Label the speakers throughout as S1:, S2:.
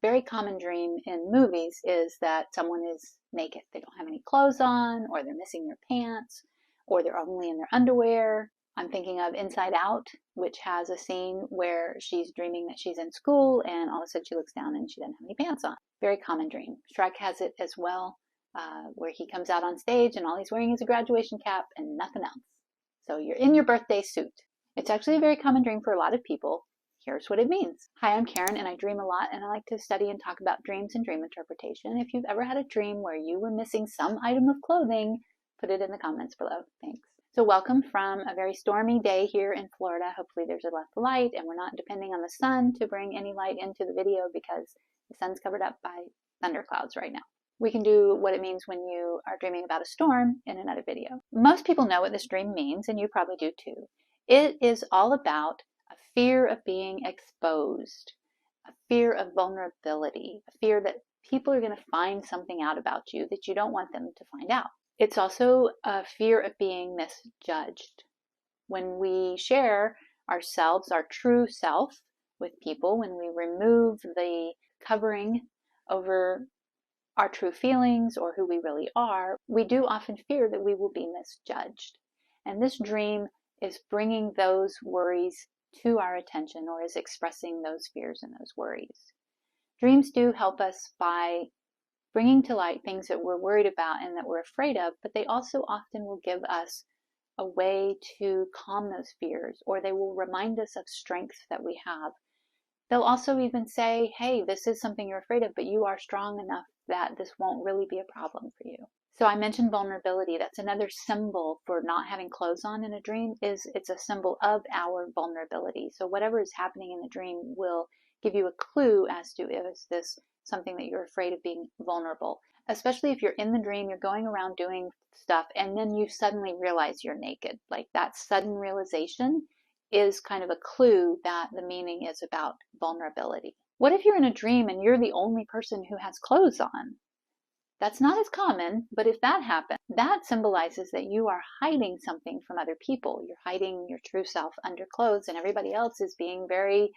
S1: very common dream in movies is that someone is naked. They don't have any clothes on, or they're missing their pants, or they're only in their underwear. I'm thinking of Inside Out, which has a scene where she's dreaming that she's in school and all of a sudden she looks down and she doesn't have any pants on. Very common dream. Shrek has it as well, where he comes out on stage and all he's wearing is a graduation cap and nothing else. So you're in your birthday suit. It's actually a very common dream for a lot of people. Here's what it means. Hi, I'm Karen and I dream a lot and I like to study and talk about dreams and dream interpretation. If you've ever had a dream where you were missing some item of clothing, put it in the comments below. Thanks. So welcome from a very stormy day here in Florida. Hopefully there's enough light and we're not depending on the sun to bring any light into the video because the sun's covered up by thunderclouds right now. We can do what it means when you are dreaming about a storm in another video. Most people know what this dream means, and you probably do too. It is all about a fear of being exposed, a fear of vulnerability, a fear that people are going to find something out about you that you don't want them to find out. It's also a fear of being misjudged. When we share ourselves, our true self, with people, when we remove the covering over our true feelings or who we really are, we do often fear that we will be misjudged. And this dream is bringing those worries to our attention, or is expressing those fears and those worries. Dreams do help us by bringing to light things that we're worried about and that we're afraid of, but they also often will give us a way to calm those fears, or they will remind us of strengths that we have. They'll also even say, hey, this is something you're afraid of, but you are strong enough that this won't really be a problem for you. So I mentioned vulnerability. That's another symbol for not having clothes on in a dream. It's a symbol of our vulnerability. So whatever is happening in the dream will give you a clue as to, is this something that you're afraid of being vulnerable. Especially if you're in the dream, you're going around doing stuff, and then you suddenly realize you're naked. Like that sudden realization is kind of a clue that the meaning is about vulnerability. What if you're in a dream and you're the only person who has clothes on? That's not as common, but if that happens, that symbolizes that you are hiding something from other people. You're hiding your true self under clothes, and everybody else is being very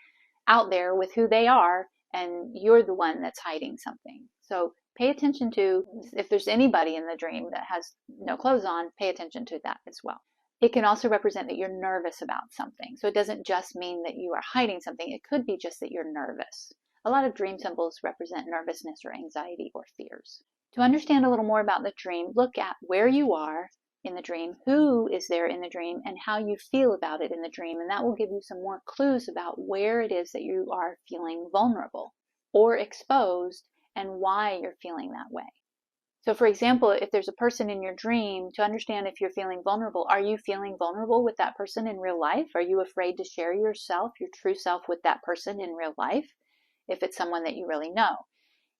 S1: out there with who they are, and you're the one that's hiding something. So pay attention to, if there's anybody in the dream that has no clothes on, pay attention to that as well. It can also represent that you're nervous about something. So it doesn't just mean that you are hiding something. It could be just that you're nervous. A lot of dream symbols represent nervousness or anxiety or fears. To understand a little more about the dream, look at where you are in the dream, who is there in the dream, and how you feel about it in the dream. And that will give you some more clues about where it is that you are feeling vulnerable or exposed and why you're feeling that way. So for example, if there's a person in your dream, to understand if you're feeling vulnerable, are you feeling vulnerable with that person in real life? Are you afraid to share yourself, your true self, with that person in real life, if it's someone that you really know?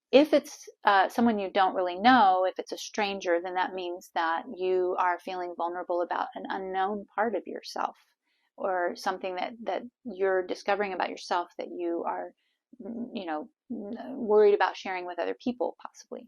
S1: If it's someone you don't really know, if it's a stranger, then that means that you are feeling vulnerable about an unknown part of yourself, or something that you're discovering about yourself that you are, worried about sharing with other people, possibly.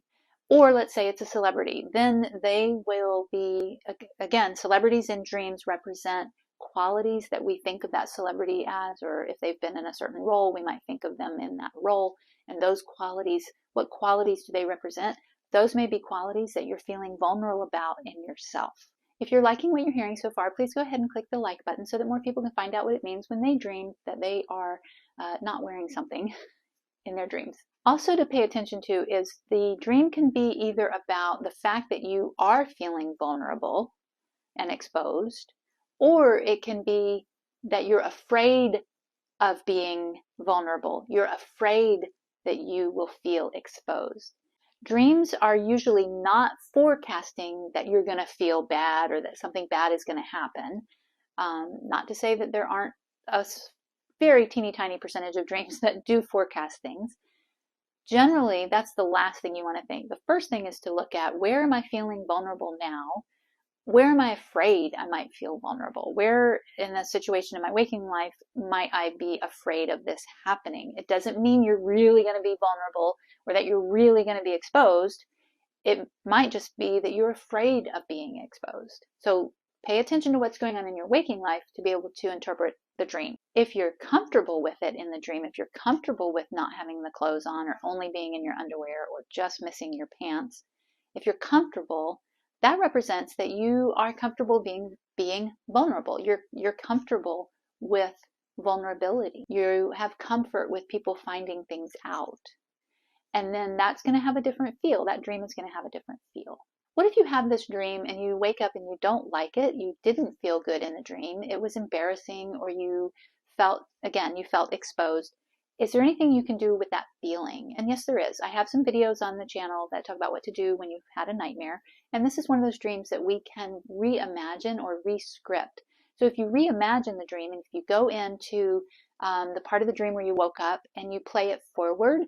S1: Or let's say it's a celebrity, then they will be, again, celebrities in dreams represent qualities that we think of that celebrity as, or if they've been in a certain role, we might think of them in that role. And those qualities, what qualities do they represent? Those may be qualities that you're feeling vulnerable about in yourself. If you're liking what you're hearing so far, please go ahead and click the like button so that more people can find out what it means when they dream that they are not wearing something in their dreams. Also to pay attention to is the dream can be either about the fact that you are feeling vulnerable and exposed, or it can be that you're afraid of being vulnerable. You're afraid that you will feel exposed. Dreams are usually not forecasting that you're going to feel bad or that something bad is going to happen. Not to say that there aren't a very teeny tiny percentage of dreams that do forecast things. Generally, that's the last thing you want to think. The first thing is to look at, where am I feeling vulnerable now? Where am I afraid I might feel vulnerable? Where in a situation in my waking life might I be afraid of this happening? It doesn't mean you're really going to be vulnerable or that you're really going to be exposed. It might just be that you're afraid of being exposed. So pay attention to what's going on in your waking life to be able to interpret the dream. If you're comfortable with it in the dream, if you're comfortable with not having the clothes on or only being in your underwear or just missing your pants, if you're comfortable, that represents that you are comfortable being vulnerable. You're comfortable with vulnerability. You have comfort with people finding things out. And then that's going to have a different feel. That dream is going to have a different feel. What if you have this dream and you wake up and you don't like it? You didn't feel good in the dream. It was embarrassing, or you felt exposed. Is there anything you can do with that feeling? And yes, there is. I have some videos on the channel that talk about what to do when you've had a nightmare. And this is one of those dreams that we can reimagine or rescript. So if you reimagine the dream, and if you go into the part of the dream where you woke up and you play it forward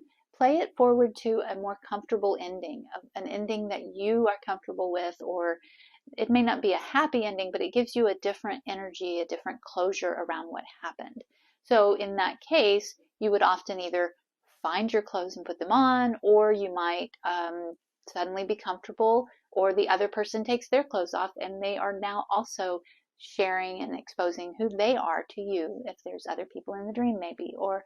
S1: to a more comfortable ending, an ending that you are comfortable with, or it may not be a happy ending, but it gives you a different energy, a different closure around what happened. So in that case, you would often either find your clothes and put them on, or you might suddenly be comfortable, or the other person takes their clothes off and they are now also sharing and exposing who they are to you, if there's other people in the dream maybe, or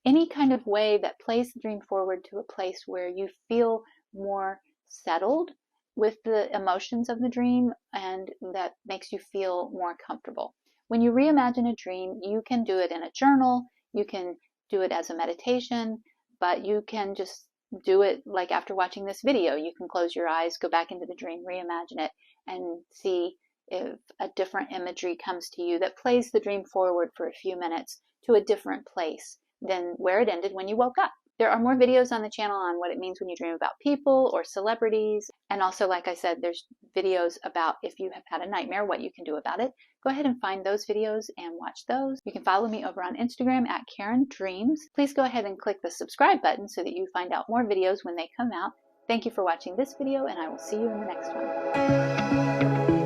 S1: any kind of way that plays the dream forward to a place where you feel more settled with the emotions of the dream, and that makes you feel more comfortable. When you reimagine a dream, you can do it in a journal, you can do it as a meditation, but you can just do it like after watching this video. You can close your eyes, go back into the dream, reimagine it, and see if a different imagery comes to you that plays the dream forward for a few minutes to a different place than where it ended when you woke up. There are more videos on the channel on what it means when you dream about people or celebrities. And also, like I said, there's videos about if you have had a nightmare, what you can do about it. Go ahead and find those videos and watch those. You can follow me over on Instagram at Caryndreams. Please go ahead and click the subscribe button so that you find out more videos when they come out. Thank you for watching this video, and I will see you in the next one.